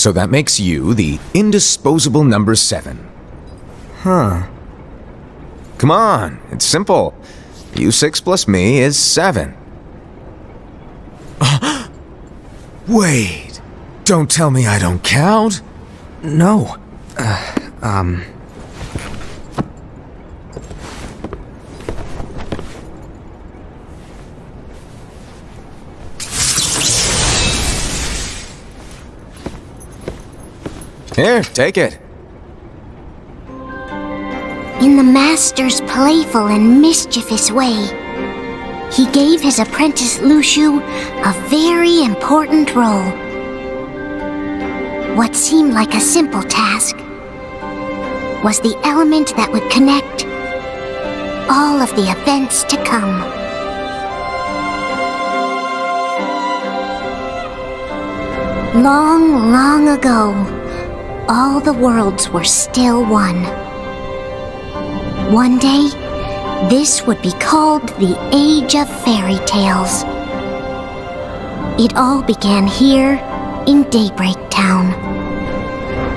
So that makes you the indisposable number 7. Huh. Come on, it's simple. U6 plus me is 7. Wait, don't tell me I don't count? No. Here, take it. In the Master's playful and mischievous way, he gave his apprentice Luxu a very important role. What seemed like a simple task was the element that would connect all of the events to come. Long, long ago, all the worlds were still one. One day, this would be called the Age of Fairy Tales. It all began here in Daybreak Town.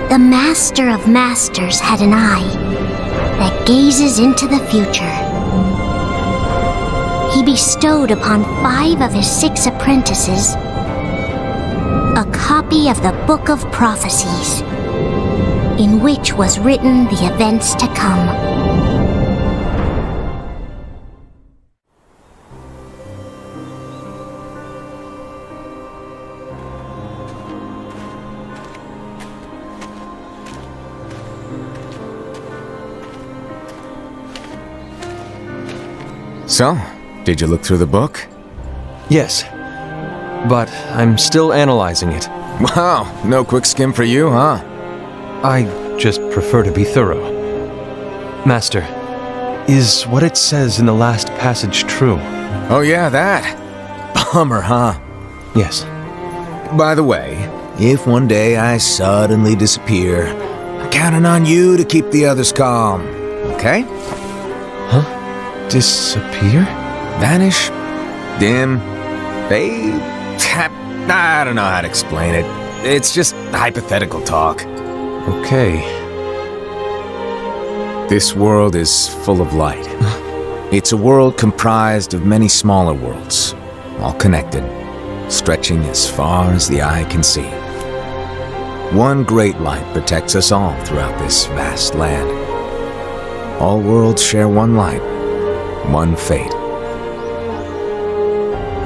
The Master of Masters had an eye that gazes into the future. He bestowed upon 5 of his 6 apprentices a copy of the Book of Prophecies, in which was written the events to come. So, did you look through the book? Yes. But I'm still analyzing it. Wow, no quick skim for you, huh? I just prefer to be thorough. Master, is what it says in the last passage true? Oh yeah, that. Bummer, huh? Yes. By the way, if one day I suddenly disappear, I'm counting on you to keep the others calm, okay? Huh? Disappear? Vanish? Dim? Fade? I don't know how to explain it. It's just hypothetical talk. Okay. This world is full of light. It's a world comprised of many smaller worlds, all connected, stretching as far as the eye can see. One great light protects us all throughout this vast land. All worlds share one light, one fate.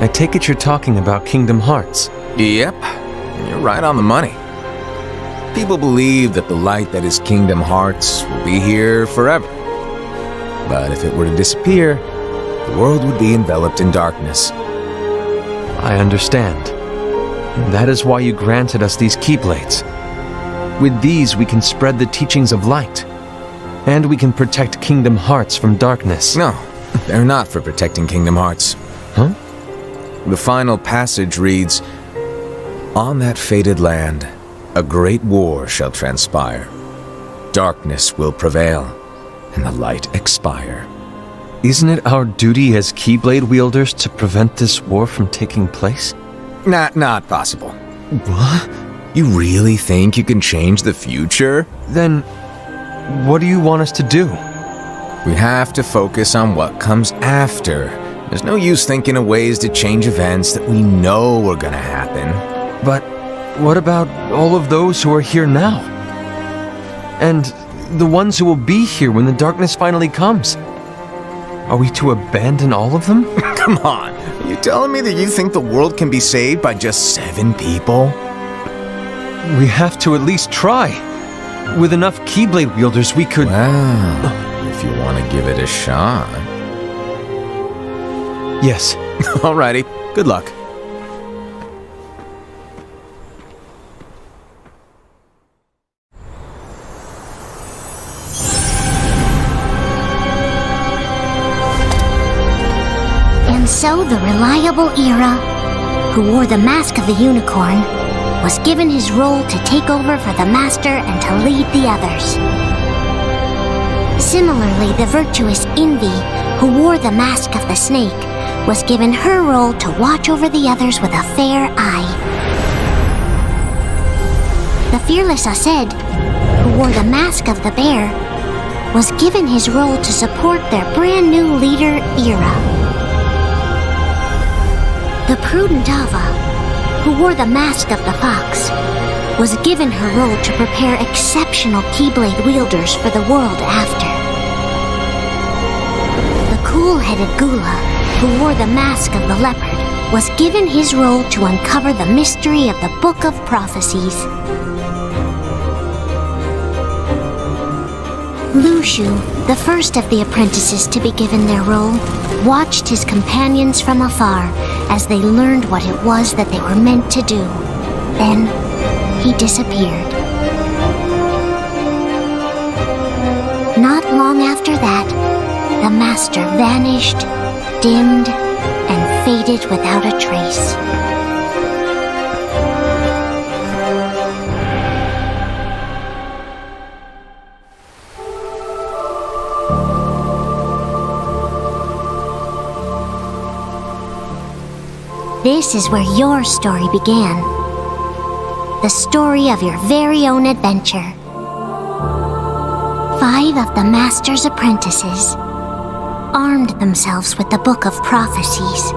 I take it you're talking about Kingdom Hearts. Yep, you're right on the money. People believe that the light that is Kingdom Hearts will be here forever. But if it were to disappear, the world would be enveloped in darkness. I understand. That is why you granted us these Keyblades. With these we can spread the teachings of light. And we can protect Kingdom Hearts from darkness. No, they're not for protecting Kingdom Hearts. Huh? The final passage reads, "On that fated land, a great war shall transpire. Darkness will prevail, and the light expire." Isn't it our duty as Keyblade wielders to prevent this war from taking place? Not possible. What? You really think you can change the future? Then, what do you want us to do? We have to focus on what comes after. There's no use thinking of ways to change events that we know are gonna happen. But what about all of those who are here now? And the ones who will be here when the darkness finally comes? Are we to abandon all of them? Come on, are you telling me that you think the world can be saved by just 7 people? We have to at least try. With enough Keyblade wielders, we could... Well, if you want to give it a shot. Yes. Alrighty, good luck. And so the reliable Era, who wore the mask of the unicorn, was given his role to take over for the Master and to lead the others. Similarly, the virtuous Envy, who wore the mask of the snake, was given her role to watch over the others with a fair eye. The fearless Aesed, who wore the mask of the bear, was given his role to support their brand new leader, Ira. The prudent Ava, who wore the mask of the fox, was given her role to prepare exceptional Keyblade wielders for the world after. The cool-headed Gula, who wore the mask of the leopard, was given his role to uncover the mystery of the Book of Prophecies. Lushu, the first of the apprentices to be given their role, watched his companions from afar as they learned what it was that they were meant to do. Then, he disappeared. Not long after that, the master vanished, dimmed, and faded without a trace. This is where your story began. The story of your very own adventure. 5 of the Master's apprentices armed themselves with the Book of Prophecies.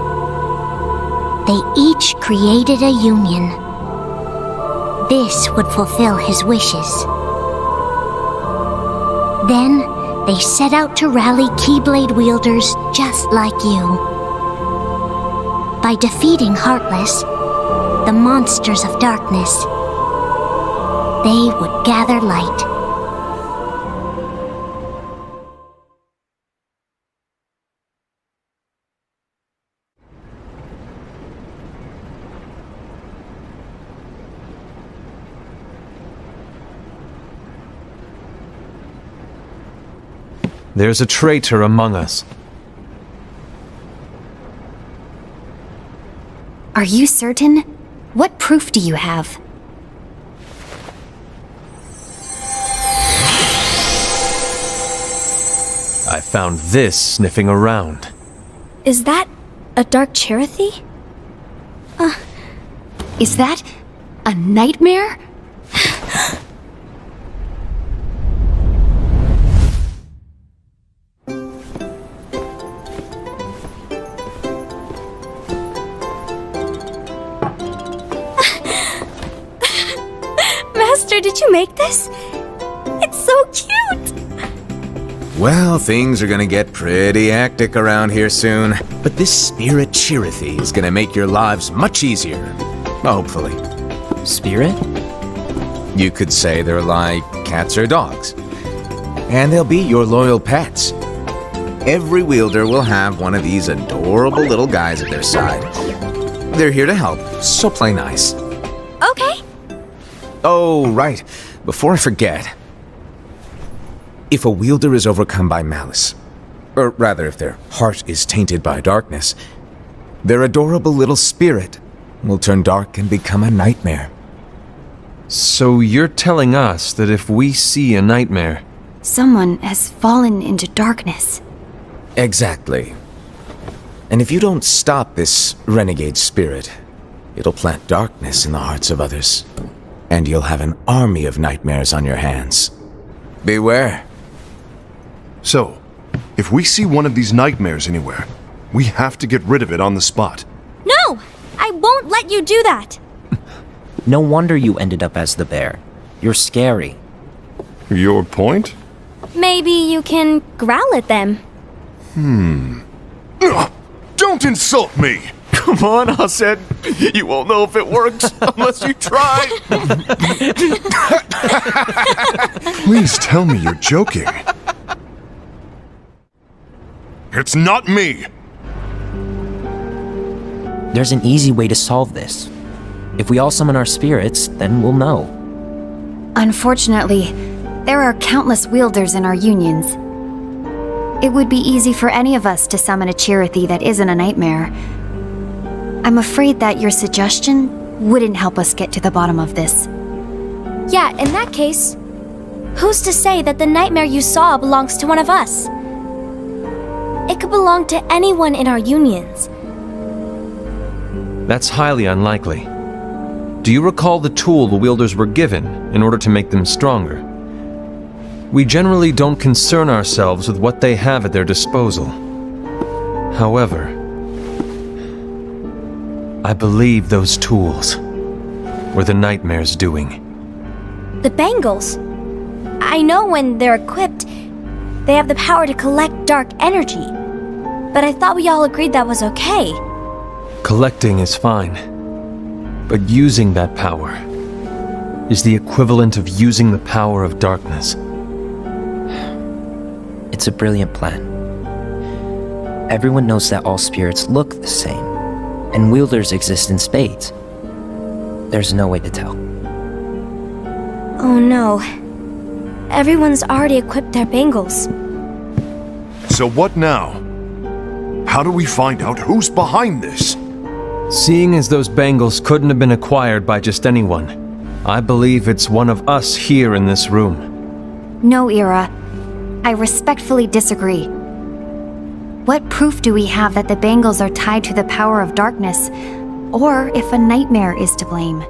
They each created a union. This would fulfill his wishes. Then, they set out to rally Keyblade wielders just like you. By defeating Heartless, the monsters of darkness, they would gather light. There's a traitor among us. Are you certain? What proof do you have? I found this sniffing around. Is that a Dark Cherothy? Is that a nightmare? Master, did you make this? It's so cute! Well, things are gonna get pretty hectic around here soon. But this Spirit Cherothy is gonna make your lives much easier. Hopefully. Spirit? You could say they're like cats or dogs. And they'll be your loyal pets. Every wielder will have one of these adorable little guys at their side. They're here to help, so play nice. Okay. Oh, right. Before I forget. If a wielder is overcome by malice, or rather if their heart is tainted by darkness, their adorable little spirit will turn dark and become a nightmare. So you're telling us that if we see a nightmare... Someone has fallen into darkness. Exactly. And if you don't stop this renegade spirit, it'll plant darkness in the hearts of others. And you'll have an army of nightmares on your hands. Beware. So, if we see one of these nightmares anywhere, we have to get rid of it on the spot. No! I won't let you do that! No wonder you ended up as the bear. You're scary. Your point? Maybe you can growl at them. Don't insult me! Come on, Aesed. You won't know if it works unless you try. Please tell me you're joking. It's not me! There's an easy way to solve this. If we all summon our spirits, then we'll know. Unfortunately, there are countless wielders in our unions. It would be easy for any of us to summon a Cherothy that isn't a nightmare. I'm afraid that your suggestion wouldn't help us get to the bottom of this. Yeah, in that case, who's to say that the nightmare you saw belongs to one of us? It could belong to anyone in our unions. That's highly unlikely. Do you recall the tool the wielders were given in order to make them stronger? We generally don't concern ourselves with what they have at their disposal. However, I believe those tools were the Nightmare's doing. The bangles. I know when they're equipped, they have the power to collect dark energy. But I thought we all agreed that was okay. Collecting is fine, but using that power is the equivalent of using the power of darkness. It's a brilliant plan. Everyone knows that all spirits look the same, and wielders exist in spades. There's no way to tell. Oh no. Everyone's already equipped their bangles. So what now? How do we find out who's behind this? Seeing as those bangles couldn't have been acquired by just anyone, I believe it's one of us here in this room. No, Ira. I respectfully disagree. What proof do we have that the bangles are tied to the power of darkness, or if a nightmare is to blame?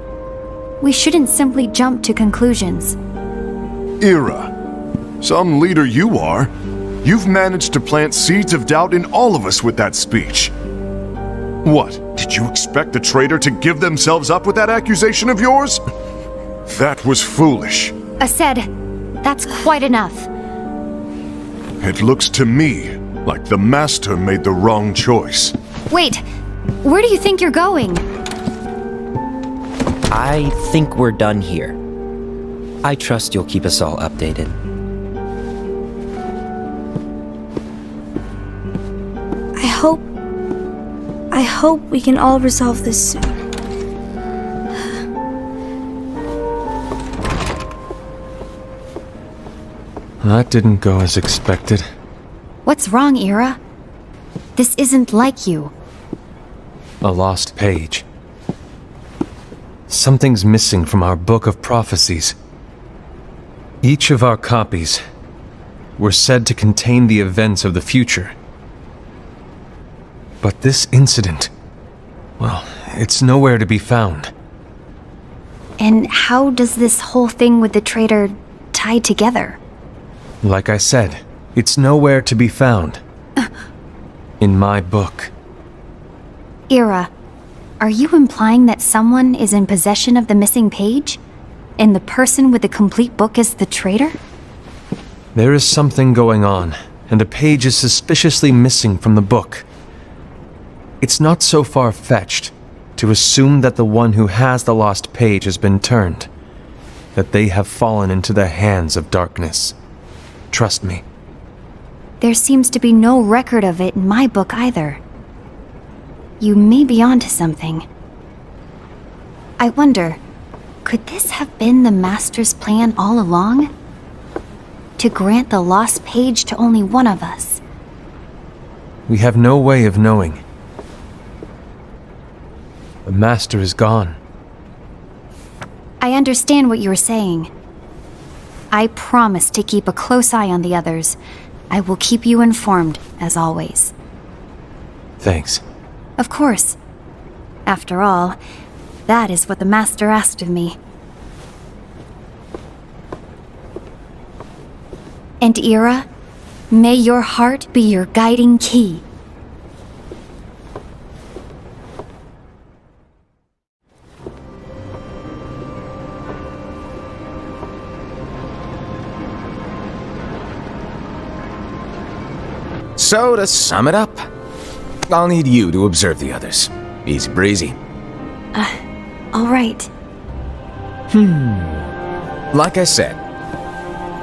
We shouldn't simply jump to conclusions. Ira, some leader you are. You've managed to plant seeds of doubt in all of us with that speech. What, did you expect the traitor to give themselves up with that accusation of yours? That was foolish. Aced, that's quite enough. It looks to me like the Master made the wrong choice. Wait, where do you think you're going? I think we're done here. I trust you'll keep us all updated. I hope we can all resolve this soon. That didn't go as expected. What's wrong, Ira? This isn't like you. A lost page. Something's missing from our book of prophecies. Each of our copies were said to contain the events of the future. But this incident, well, it's nowhere to be found. And how does this whole thing with the traitor tie together? Like I said, it's nowhere to be found. In my book. Ira, are you implying that someone is in possession of the missing page? And the person with the complete book is the traitor? There is something going on, and a page is suspiciously missing from the book. It's not so far-fetched to assume that the one who has the lost page has been turned, that they have fallen into the hands of darkness. Trust me. There seems to be no record of it in my book either. You may be onto something. I wonder, could this have been the Master's plan all along? To grant the lost page to only one of us? We have no way of knowing. The Master is gone. I understand what you're saying. I promise to keep a close eye on the others. I will keep you informed, as always. Thanks. Of course. After all, that is what the Master asked of me. And Ira, may your heart be your guiding key. So, to sum it up, I'll need you to observe the others. Easy breezy. All right. Like I said,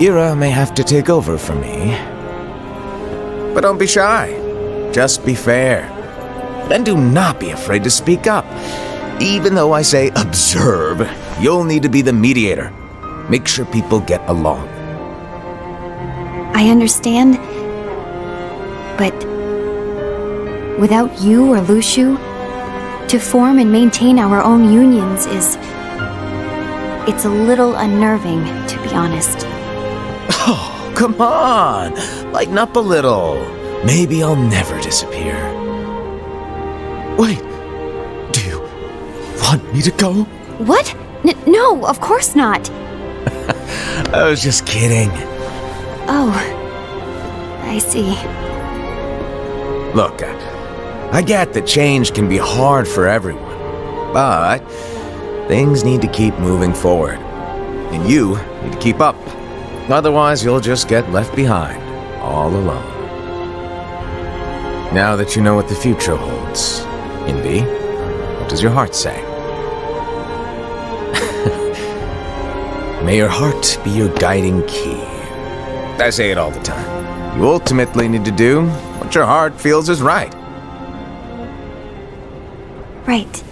Ira may have to take over for me. But don't be shy. Just be fair. And do not be afraid to speak up. Even though I say observe, you'll need to be the mediator. Make sure people get along. I understand. But without you or Luciu, to form and maintain our own unions is... it's a little unnerving, to be honest. Oh, come on! Lighten up a little. Maybe I'll never disappear. Wait, do you want me to go? What? No, of course not. I was just kidding. Oh, I see. Look, I get that change can be hard for everyone, but things need to keep moving forward. And you need to keep up. Otherwise, you'll just get left behind, all alone. Now that you know what the future holds, Envy, what does your heart say? May your heart be your guiding key. I say it all the time. You ultimately need to do what your heart feels is right. Right.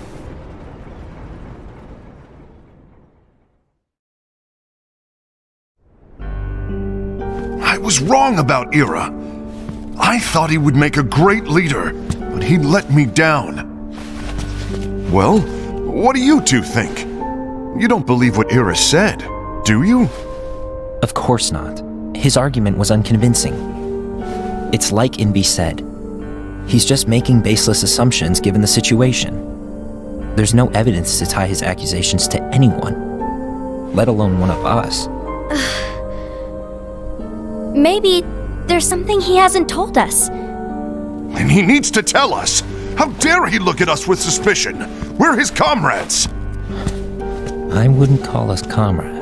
I was wrong about Ira. I thought he would make a great leader, but he let me down. Well, what do you two think? You don't believe what Ira said, do you? Of course not. His argument was unconvincing. It's like Invi said. He's just making baseless assumptions given the situation. There's no evidence to tie his accusations to anyone, let alone one of us. Maybe there's something he hasn't told us. And he needs to tell us. How dare he look at us with suspicion? We're his comrades. I wouldn't call us comrades.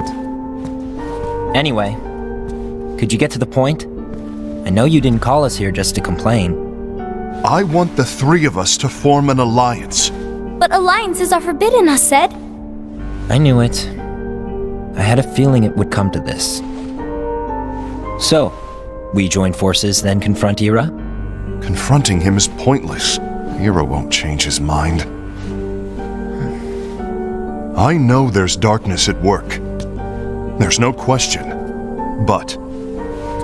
Anyway, could you get to the point? I know you didn't call us here just to complain. I want the three of us to form an alliance. But alliances are forbidden, us said. I knew it. I had a feeling it would come to this. So, we join forces, then confront Ira? Confronting him is pointless. Ira won't change his mind. I know there's darkness at work. There's no question. But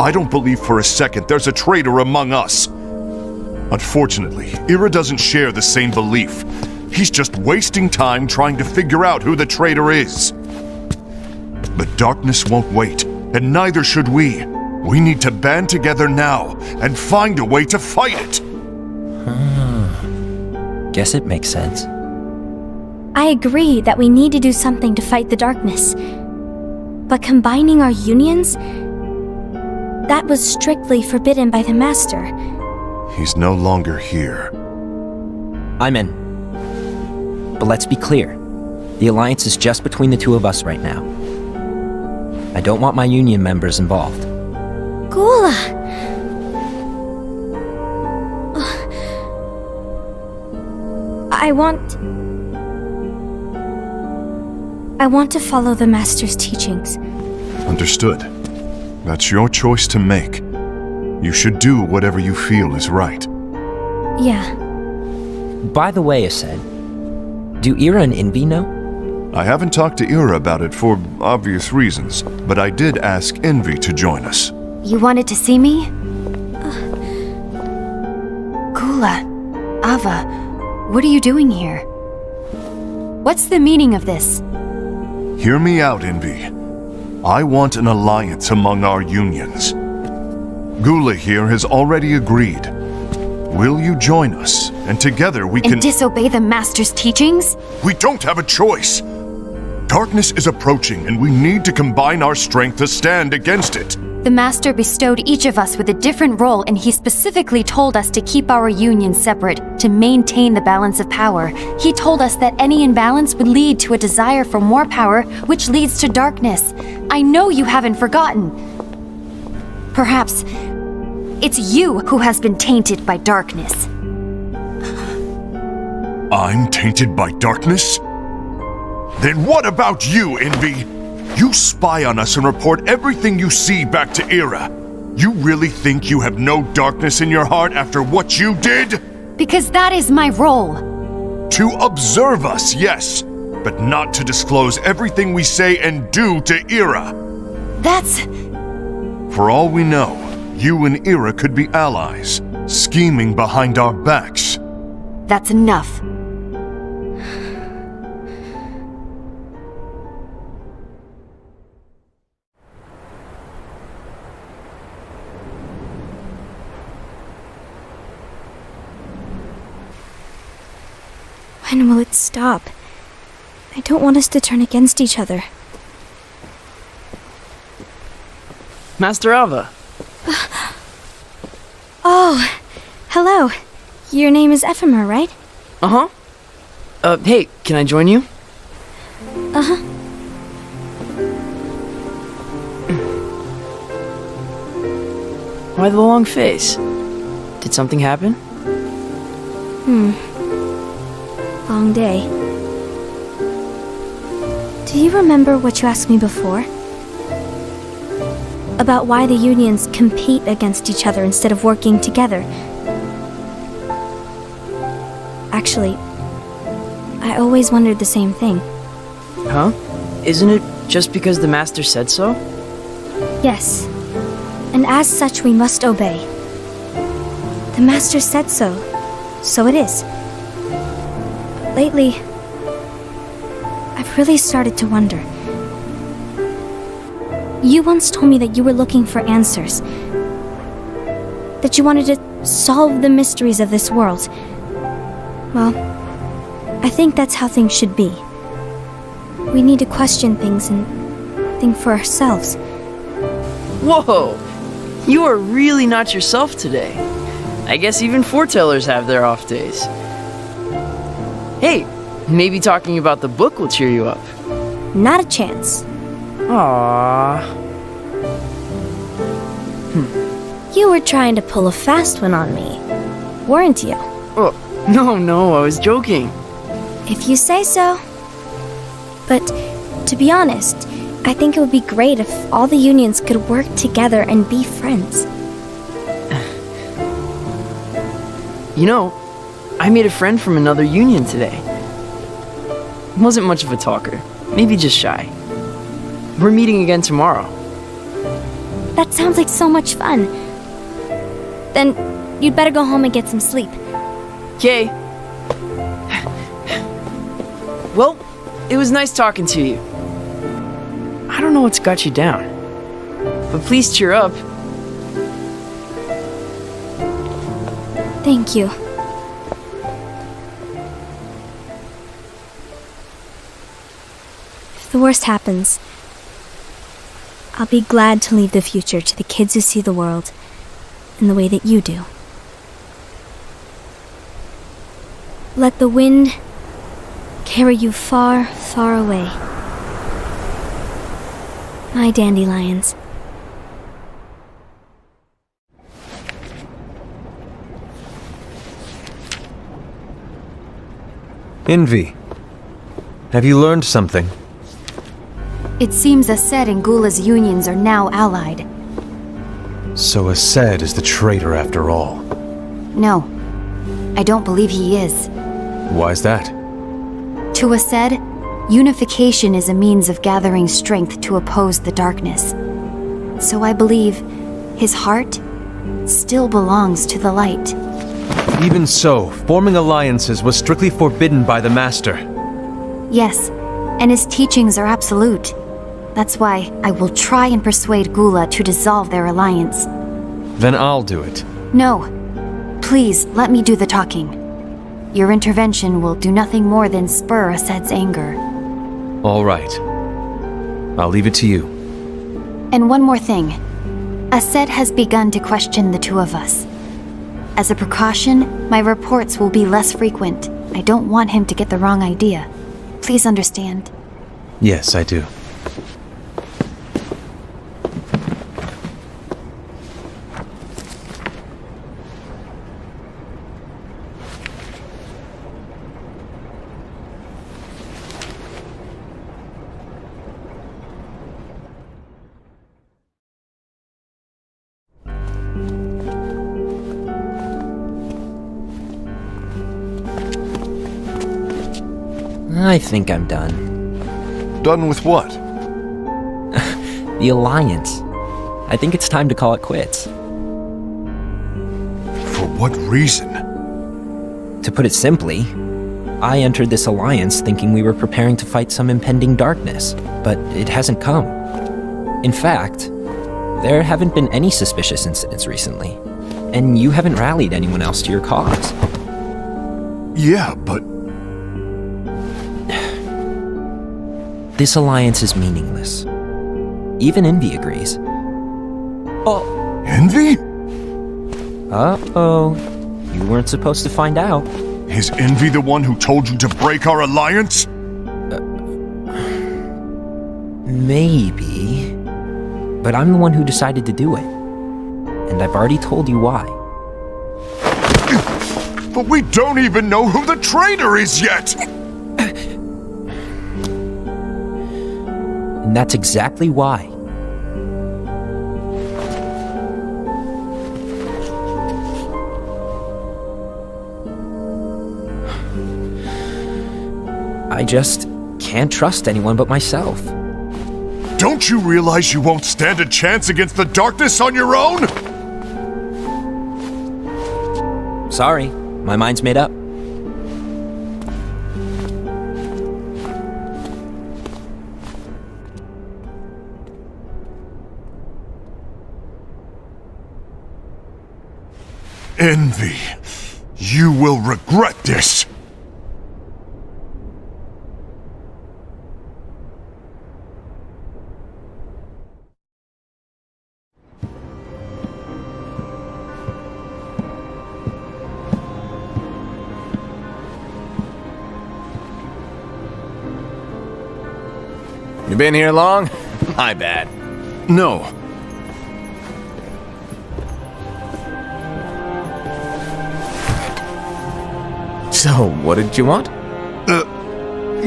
I don't believe for a second there's a traitor among us. Unfortunately, Ira doesn't share the same belief. He's just wasting time trying to figure out who the traitor is. But darkness won't wait, and neither should we. We need to band together now and find a way to fight it. Guess it makes sense. I agree that we need to do something to fight the darkness. But combining our unions? That was strictly forbidden by the Master. He's no longer here. I'm in. But let's be clear. The alliance is just between the two of us right now. I don't want my union members involved. Gula! I want to follow the Master's teachings. Understood. That's your choice to make. You should do whatever you feel is right. Yeah. By the way, Aced, do Ira and Invi know? I haven't talked to Ira about it for obvious reasons, but I did ask Envy to join us. You wanted to see me? Gula, Ava, what are you doing here? What's the meaning of this? Hear me out, Envy. I want an alliance among our unions. Gula here has already agreed. Will you join us? And together we can— And disobey the Master's teachings? We don't have a choice! Darkness is approaching, and we need to combine our strength to stand against it. The Master bestowed each of us with a different role, and he specifically told us to keep our union separate, to maintain the balance of power. He told us that any imbalance would lead to a desire for more power, which leads to darkness. I know you haven't forgotten. Perhaps it's you who has been tainted by darkness. I'm tainted by darkness? Then what about you, Envy? You spy on us and report everything you see back to Ira. You really think you have no darkness in your heart after what you did? Because that is my role. To observe us, yes, but not to disclose everything we say and do to Ira. That's... For all we know, you and Ira could be allies, scheming behind our backs. That's enough. When will it stop? I don't want us to turn against each other. Master Alva. Oh, hello. Your name is Ephemer, right? Uh-huh. Hey, can I join you? Uh-huh. Why the long face? Did something happen? Long day. Do you remember what you asked me before? About why the unions compete against each other instead of working together. Actually, I always wondered the same thing. Huh? Isn't it just because the Master said so? Yes, and as such we must obey. The Master said so, so it is. Lately, I've really started to wonder. You once told me that you were looking for answers. That you wanted to solve the mysteries of this world. Well, I think that's how things should be. We need to question things and think for ourselves. Whoa! You are really not yourself today. I guess even foretellers have their off days. Hey, maybe talking about the book will cheer you up. Not a chance. Aww. You were trying to pull a fast one on me, weren't you? Oh, no, I was joking. If you say so. But, to be honest, I think it would be great if all the unions could work together and be friends. You know, I made a friend from another union today. Wasn't much of a talker, maybe just shy. We're meeting again tomorrow. That sounds like so much fun. Then, you'd better go home and get some sleep. Okay. Well, it was nice talking to you. I don't know what's got you down, but please cheer up. Thank you. If the worst happens, I'll be glad to leave the future to the kids who see the world in the way that you do. Let the wind carry you far, far away. My dandelions. Envy, have you learned something? It seems Aced and Gula's unions are now allied. So Aced is the traitor after all. No, I don't believe he is. Why's that? To Aced, unification is a means of gathering strength to oppose the darkness. So I believe his heart still belongs to the light. Even so, forming alliances was strictly forbidden by the Master. Yes, and his teachings are absolute. That's why I will try and persuade Gula to dissolve their alliance. Then I'll do it. No. Please, let me do the talking. Your intervention will do nothing more than spur Aced's anger. All right. I'll leave it to you. And one more thing. Aced has begun to question the two of us. As a precaution, my reports will be less frequent. I don't want him to get the wrong idea. Please understand. Yes, I do. I think I'm done. Done with what? The Alliance. I think it's time to call it quits. For what reason? To put it simply, I entered this alliance thinking we were preparing to fight some impending darkness, but it hasn't come. In fact, there haven't been any suspicious incidents recently, and you haven't rallied anyone else to your cause. Yeah, but This alliance is meaningless. Even Envy agrees. Envy? Uh-oh. You weren't supposed to find out. Is Envy the one who told you to break our alliance? Maybe. But I'm the one who decided to do it. And I've already told you why. But we don't even know who the traitor is yet! And that's exactly why. I just can't trust anyone but myself. Don't you realize you won't stand a chance against the darkness on your own? Sorry, my mind's made up. Envy, you will regret this! You been here long? My bad. No. So, what did you want?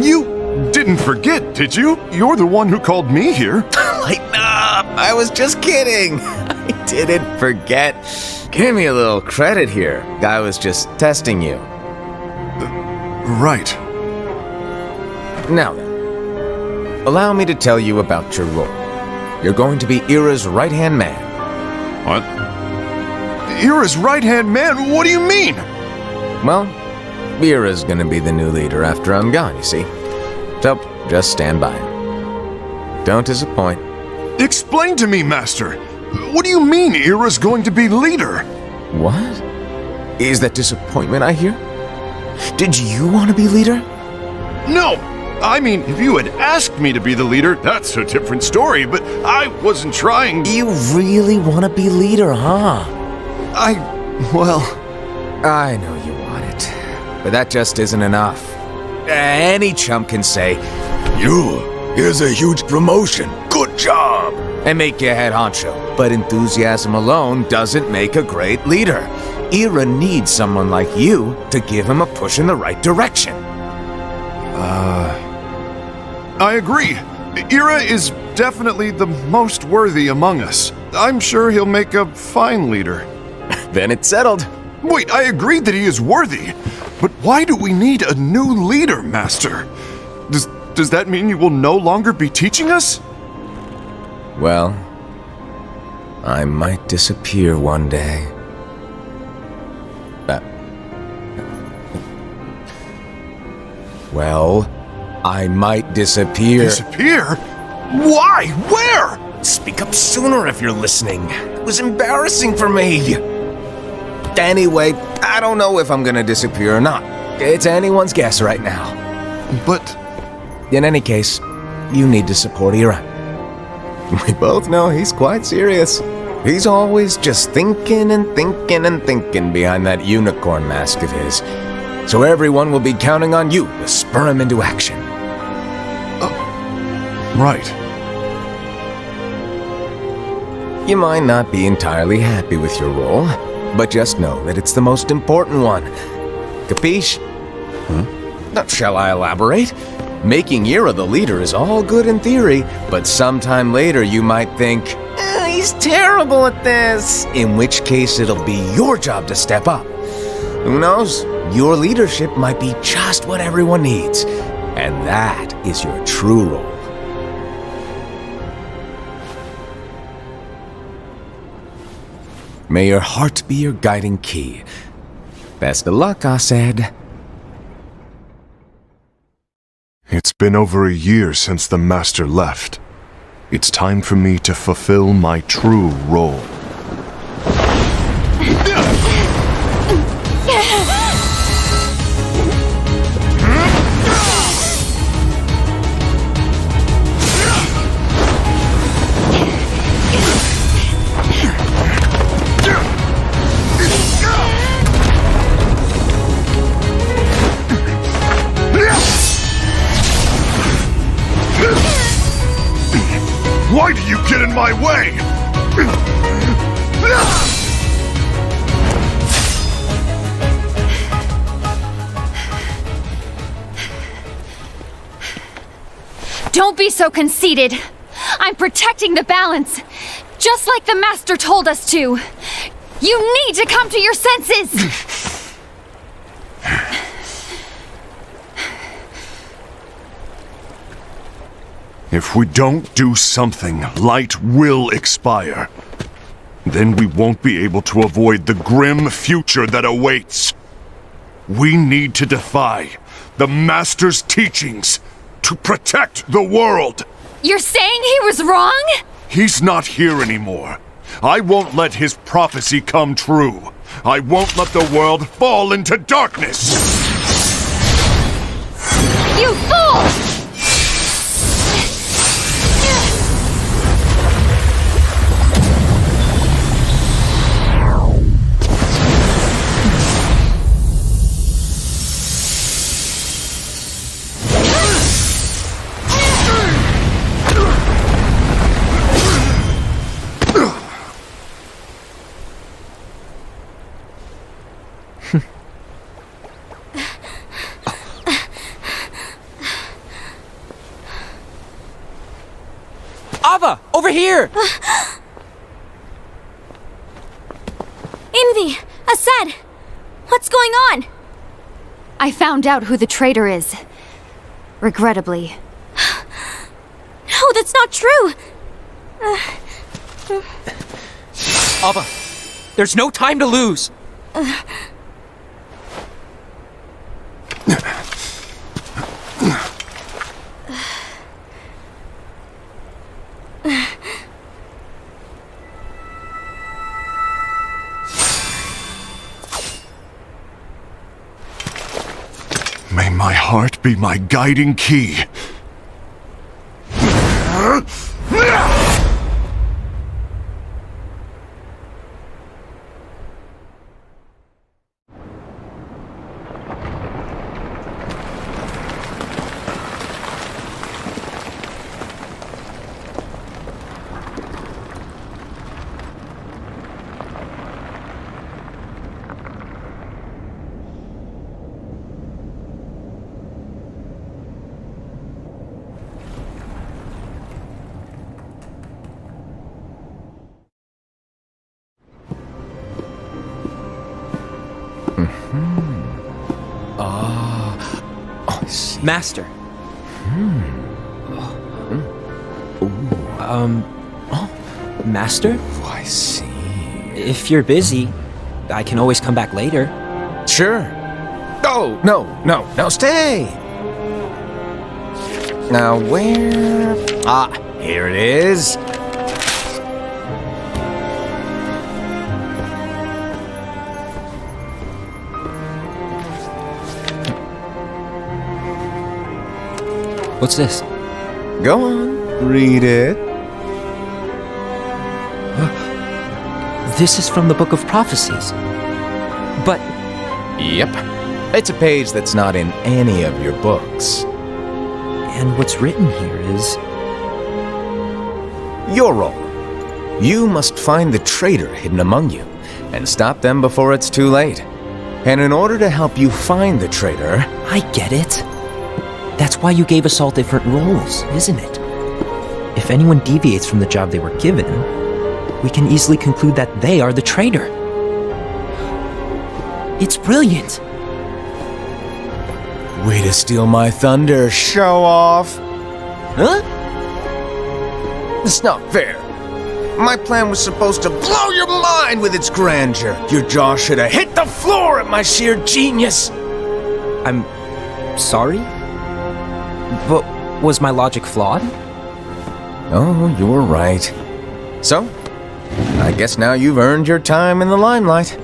You didn't forget, did you? You're the one who called me here. Lighten up! I was just kidding! I didn't forget. Give me a little credit here. I was just testing you. Right. Now then, allow me to tell you about your role. You're going to be Ira's right-hand man. What? Ira's right-hand man? What do you mean? Well, Ira's gonna be the new leader after I'm gone, you see. So, just stand by. Don't disappoint. Explain to me, Master. What do you mean Ira's going to be leader? What? Is that disappointment I hear? Did you want to be leader? No! I mean, if you had asked me to be the leader, that's a different story, but I wasn't trying. You really want to be leader, huh? Well... I know you want it, but that just isn't enough. Any chump can say, here's a huge promotion, good job, and make you head honcho. But enthusiasm alone doesn't make a great leader. Ira needs someone like you to give him a push in the right direction. I agree. Ira is definitely the most worthy among us. I'm sure he'll make a fine leader. Then it's settled. Wait, I agree that he is worthy. But why do we need a new leader, Master? Does that mean you will no longer be teaching us? Well, I might disappear one day. Well, I might disappear. Disappear? Why? Where? Speak up sooner if you're listening. It was embarrassing for me. Anyway, I don't know if I'm gonna disappear or not. It's anyone's guess right now. But... In any case, you need to support Ira. We both know he's quite serious. He's always just thinking and thinking and thinking behind that unicorn mask of his. So everyone will be counting on you to spur him into action. Right. You might not be entirely happy with your role, but just know that it's the most important one. Capiche? Now, shall I elaborate? Making Ira the leader is all good in theory, but sometime later you might think, he's terrible at this. In which case it'll be your job to step up. Who knows? Your leadership might be just what everyone needs. And that is your true role. May your heart be your guiding key. Best of luck, Asaid. It's been over a year since the Master left. It's time for me to fulfill my true role. Why do you get in my way? Don't be so conceited. I'm protecting the balance, just like the Master told us to. You need to come to your senses! If we don't do something, light will expire. Then we won't be able to avoid the grim future that awaits. We need to defy the Master's teachings to protect the world. You're saying he was wrong? He's not here anymore. I won't let his prophecy come true. I won't let the world fall into darkness. You fool! Ava, over here! Envy! Asad! What's going on? I found out who the traitor is. Regrettably. No, that's not true! Ava, there's no time to lose! May my heart be my guiding key. Master. Master? Oh, I see. If you're busy, I can always come back later. Sure. Oh, no, stay! Now, where... Ah, here it is. What's this? Go on, read it. This is from the Book of Prophecies. But Yep. It's a page that's not in any of your books. and what's written here is Your role. You must find the traitor hidden among you and stop them before it's too late. And in order to help you find the traitor, I get it. That's why you gave us all different roles, isn't it? If anyone deviates from the job they were given, we can easily conclude that they are the traitor. It's brilliant. way to steal my thunder, show off. Huh? It's not fair. My plan was supposed to blow your mind with its grandeur. Your jaw should have hit the floor at my sheer genius. I'm sorry? But was my logic flawed? Oh, you're right. So, I guess now you've earned your time in the limelight.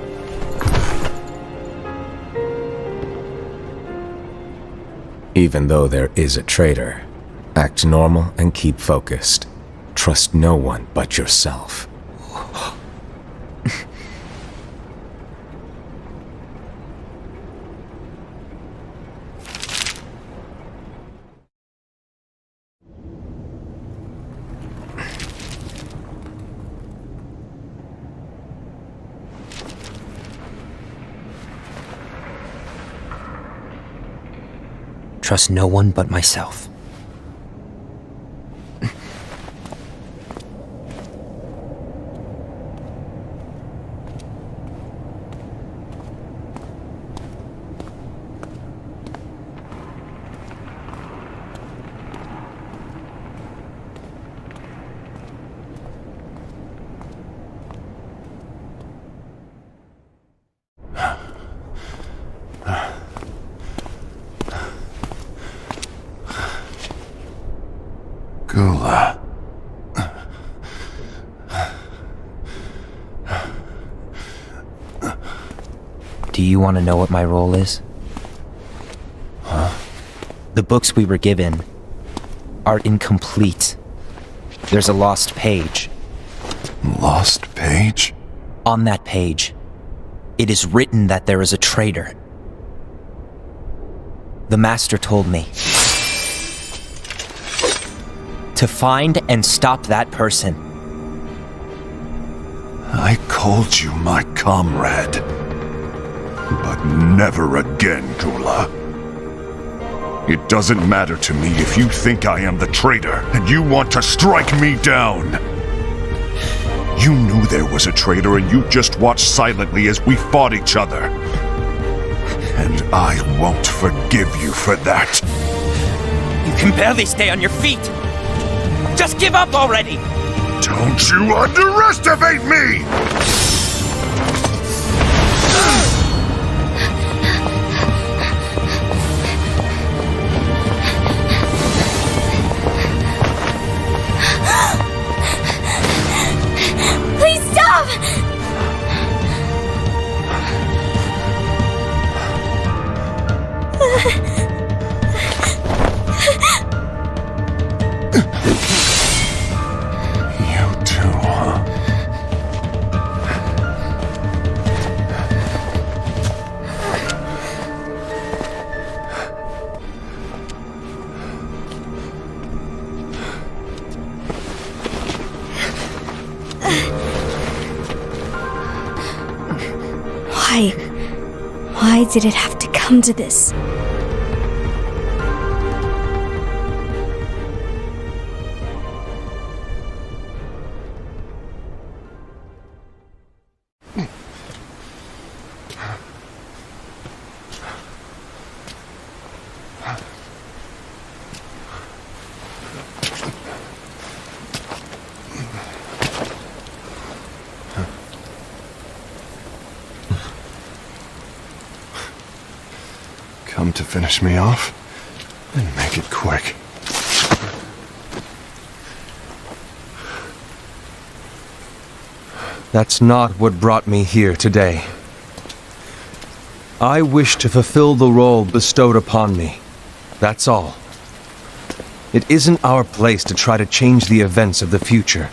Even though there is a traitor, act normal and keep focused. Trust no one but yourself. trust no one but myself. Gula. Do you want to know what my role is? Huh? The books we were given are incomplete. There's a lost page. Lost page? On that page, it is written that there is a traitor. The Master told me to find and stop that person. I called you my comrade. But never again, Gula. It doesn't matter to me if you think I am the traitor and you want to strike me down. You knew there was a traitor and you just watched silently as we fought each other. And I won't forgive you for that. You can barely stay on your feet. Just give up already! Don't you underestimate me! Please stop! You too, huh? Why did it have to come to this? Come to finish me off? Then make it quick. That's not what brought me here today. I wish to fulfill the role bestowed upon me. That's all. It isn't our place to try to change the events of the future.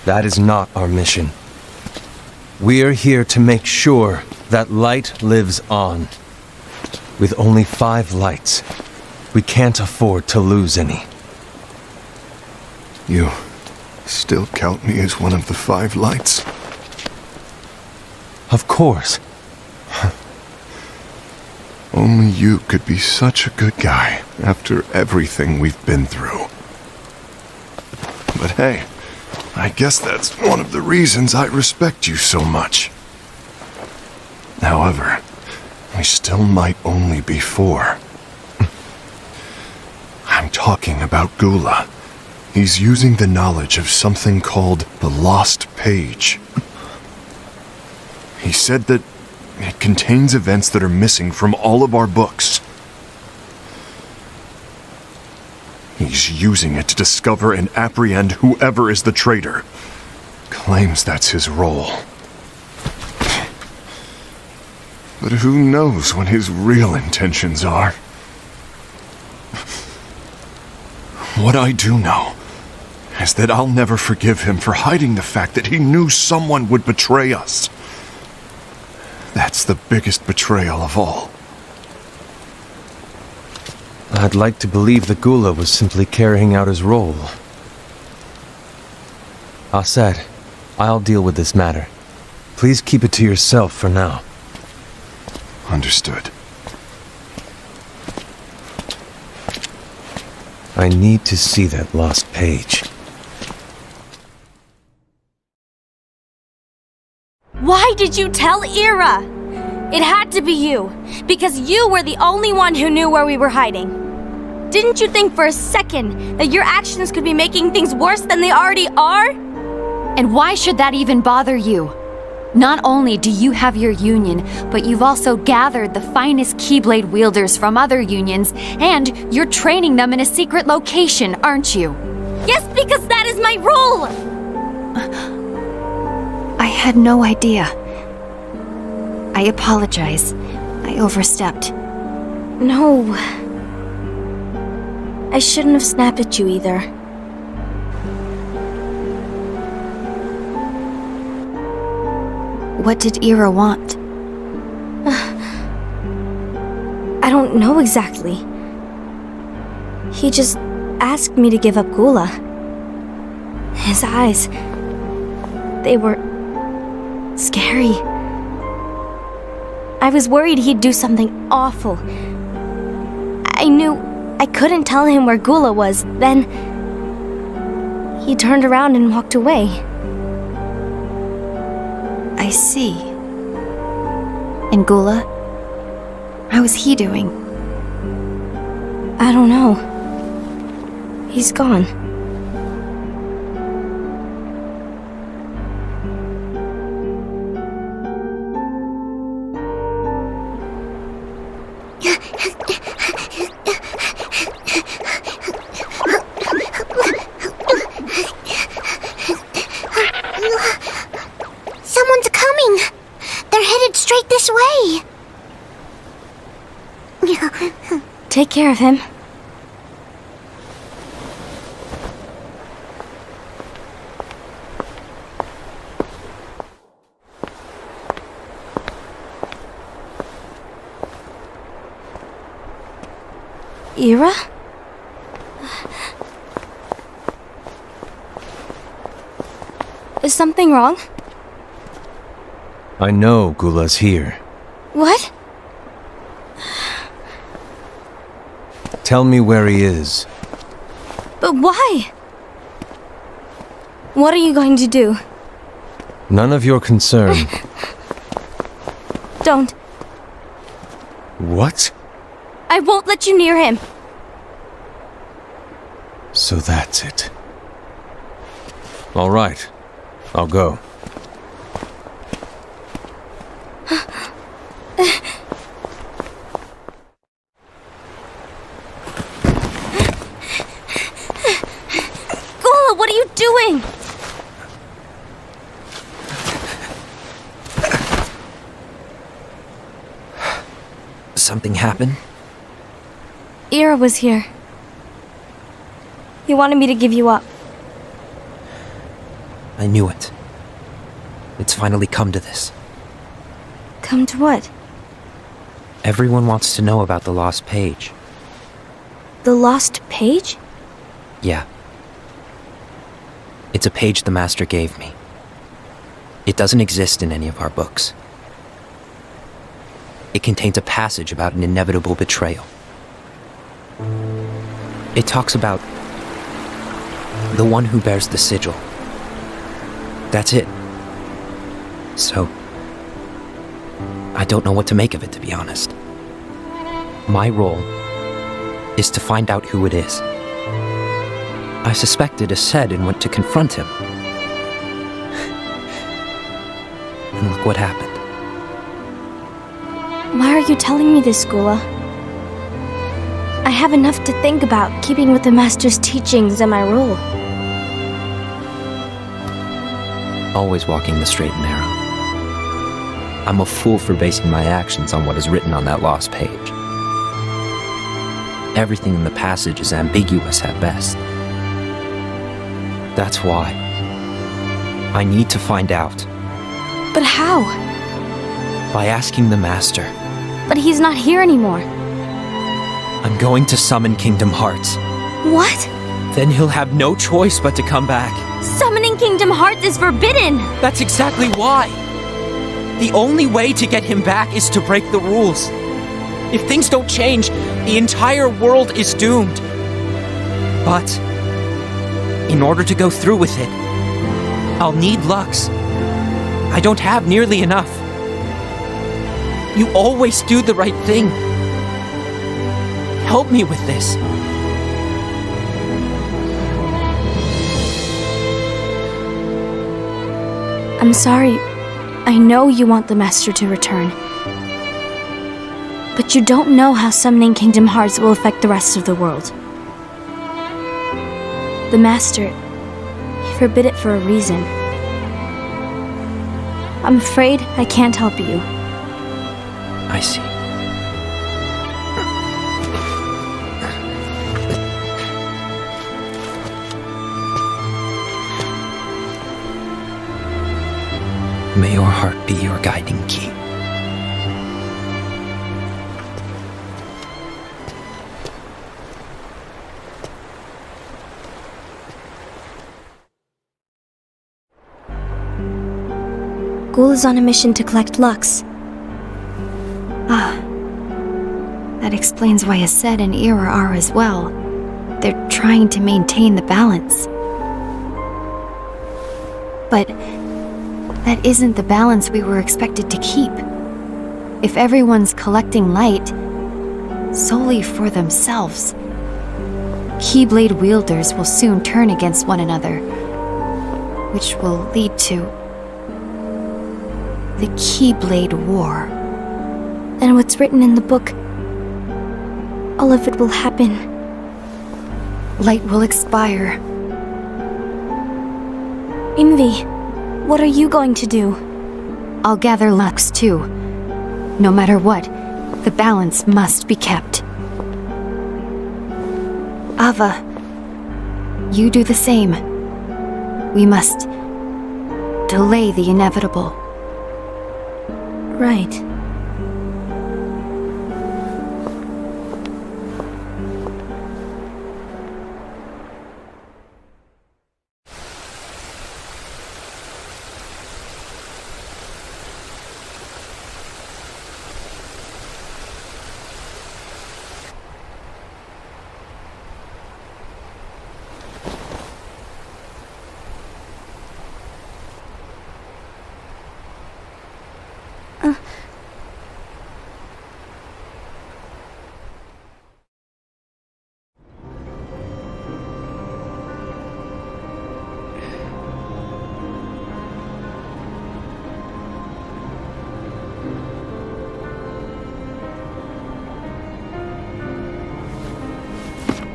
That is not our mission. We're here to make sure that light lives on. With only 5 lights, we can't afford to lose any. You still count me as one of the 5 lights? Of course. Only you could be such a good guy after everything we've been through. But hey, I guess that's one of the reasons I respect you so much. However, we still might only be 4. I'm talking about Gula. He's using the knowledge of something called the Lost Page. He said that it contains events that are missing from all of our books. He's using it to discover and apprehend whoever is the traitor. Claims that's his role. But who knows what his real intentions are? What I do know is that I'll never forgive him for hiding the fact that he knew someone would betray us. That's the biggest betrayal of all. I'd like to believe that Gula was simply carrying out his role. Aset, I'll deal with this matter. Please keep it to yourself for now. Understood. I need to see that lost page. Why did you tell Ira? It had to be you, because you were the only one who knew where we were hiding. Didn't you think for a second that your actions could be making things worse than they already are? And why should that even bother you? Not only do you have your union, but you've also gathered the finest Keyblade wielders from other unions, and you're training them in a secret location, aren't you? Yes, because that is my role! I had no idea. I apologize. I overstepped. No. I shouldn't have snapped at you either. What did Ira want? I don't know exactly. He just asked me to give up Gula. His eyes, they were scary. I was worried he'd do something awful. I knew I couldn't tell him where Gula was. Then he turned around and walked away. I see. And Gula? How is he doing? I don't know. He's gone. Someone's coming! They're headed straight this way! Take care of him. Ira? Is something wrong? I know Gula's here. What? Tell me where he is. But why? What are you going to do? None of your concern. Don't. What? I won't let you near him. So that's it. All right. I'll go. Gula, what are you doing? Something happened? Ira was here. He wanted me to give you up. I knew it. It's finally come to this. Come to what? Everyone wants to know about the lost page. The lost page? Yeah. It's a page the Master gave me. It doesn't exist in any of our books. It contains a passage about an inevitable betrayal. It talks about the one who bears the sigil. That's it. So, I don't know what to make of it, to be honest. My role is to find out who it is. I suspected Aced and went to confront him. And look what happened. Why are you telling me this, Gula? I have enough to think about, keeping with the Master's teachings and my role. Always walking the straight and narrow. I'm a fool for basing my actions on what is written on that lost page. Everything in the passage is ambiguous at best. That's why I need to find out. But how? By asking the Master. But he's not here anymore. I'm going to summon Kingdom Hearts. What? Then he'll have no choice but to come back. Summoning Kingdom Hearts is forbidden! That's exactly why. The only way to get him back is to break the rules. If things don't change, the entire world is doomed. But in order to go through with it, I'll need Lux. I don't have nearly enough. You always do the right thing. Help me with this. I'm sorry. I know you want the Master to return. But you don't know how summoning Kingdom Hearts will affect the rest of the world. The Master, he forbid it for a reason. I'm afraid I can't help you. I see. May your heart be your guiding key. Ghoul is on a mission to collect Lux. That explains why Aced and Ira are as well. They're trying to maintain the balance. But that isn't the balance we were expected to keep. If everyone's collecting light solely for themselves, Keyblade wielders will soon turn against one another, which will lead to the Keyblade War. And what's written in the book, all of it will happen. Light will expire. Envy, what are you going to do? I'll gather Lux too. No matter what, the balance must be kept. Ava, you do the same. We must delay the inevitable. Right.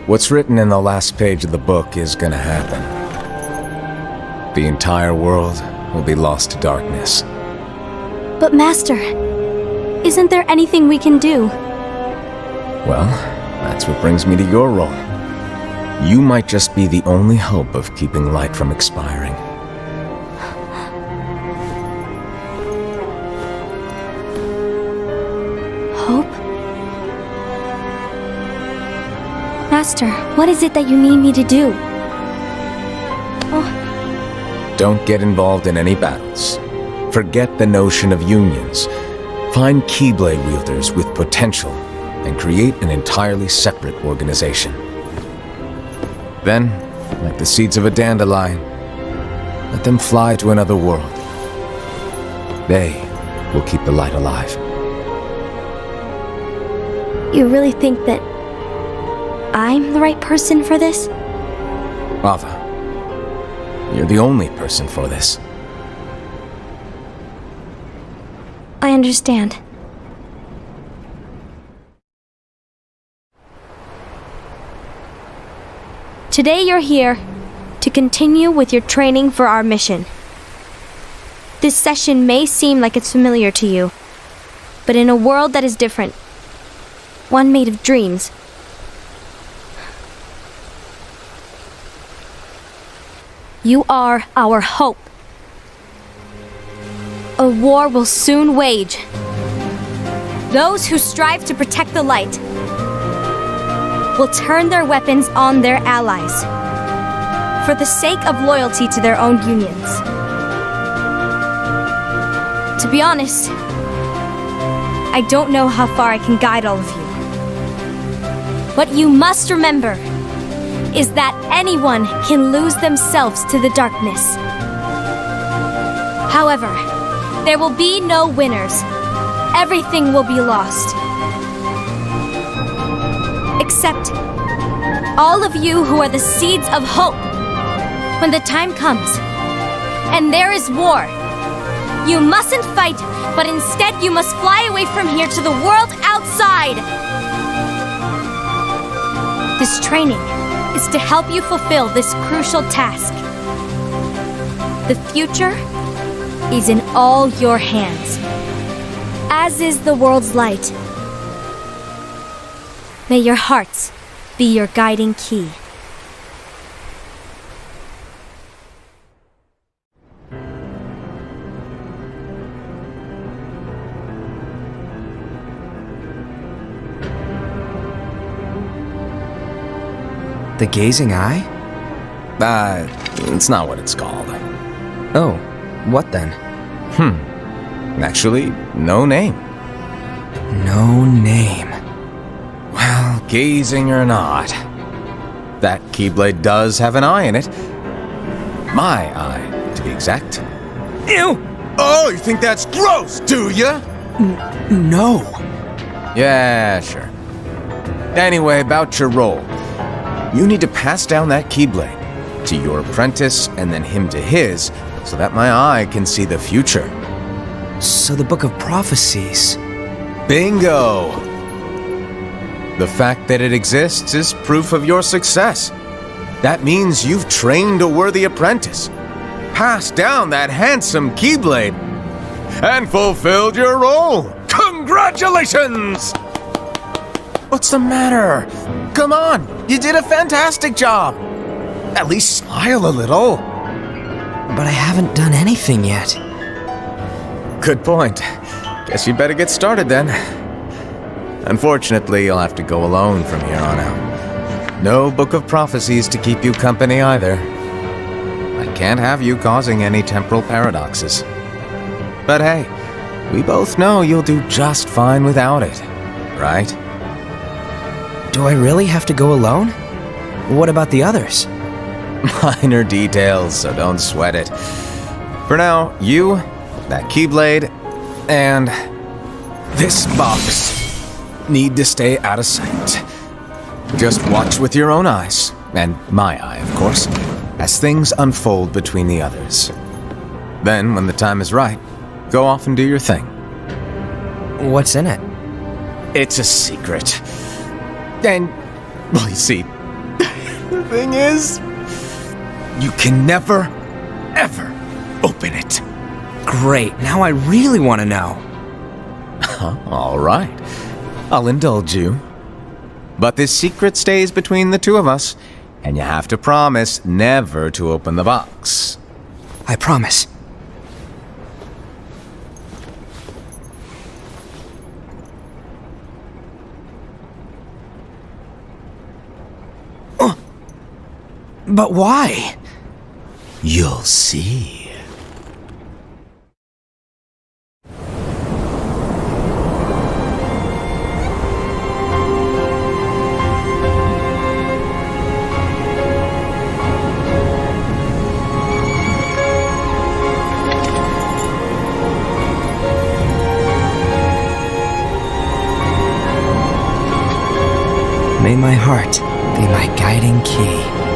What's written in the last page of the book is gonna happen. The entire world will be lost to darkness. But Master, isn't there anything we can do? Well, that's what brings me to your role. You might just be the only hope of keeping light from expiring. Hope? Master, what is it that you need me to do? Don't get involved in any battles. Forget the notion of unions. Find Keyblade wielders with potential and create an entirely separate organization. Then, like the seeds of a dandelion, let them fly to another world. They will keep the light alive. You really think that I'm the right person for this? Ava, you're the only person for this. I understand. Today you're here to continue with your training for our mission. This session may seem like it's familiar to you, but in a world that is different, one made of dreams, you are our hope. A war will soon wage. Those who strive to protect the light will turn their weapons on their allies for the sake of loyalty to their own unions. To be honest, I don't know how far I can guide all of you. But you must remember, is that anyone can lose themselves to the darkness. However, there will be no winners. Everything will be lost. Except all of you who are the seeds of hope. When the time comes, and there is war, you mustn't fight, but instead you must fly away from here to the world outside. This training is to help you fulfill this crucial task. The future is in all your hands, as is the world's light. May your hearts be your guiding key. The gazing eye? It's not what it's called. Oh, what then? Actually, no name. No name. Well, gazing or not, that Keyblade does have an eye in it. My eye, to be exact. Ew! Oh, you think that's gross, do ya? No. Yeah, sure. Anyway, about your role. You need to pass down that Keyblade to your apprentice and then him to his, so that my eye can see the future. So the Book of Prophecies. Bingo! The fact that it exists is proof of your success. That means you've trained a worthy apprentice, passed down that handsome Keyblade, and fulfilled your role. Congratulations! What's the matter? Come on, you did a fantastic job. At least smile a little. But I haven't done anything yet. Good point. Guess you better get started then. Unfortunately, you'll have to go alone from here on out. No Book of Prophecies to keep you company either. I can't have you causing any temporal paradoxes. But hey, we both know you'll do just fine without it, right? Do I really have to go alone? What about the others? Minor details, so don't sweat it. For now, you, that Keyblade, and this box need to stay out of sight. Just watch with your own eyes, and my eye, of course, as things unfold between the others. Then, when the time is right, go off and do your thing. What's in it? It's a secret. And, well, you see, the thing is, you can never, ever open it. Great, now I really want to know. All right, I'll indulge you. But this secret stays between the two of us, and you have to promise never to open the box. I promise. But why? You'll see. May my heart be my guiding key.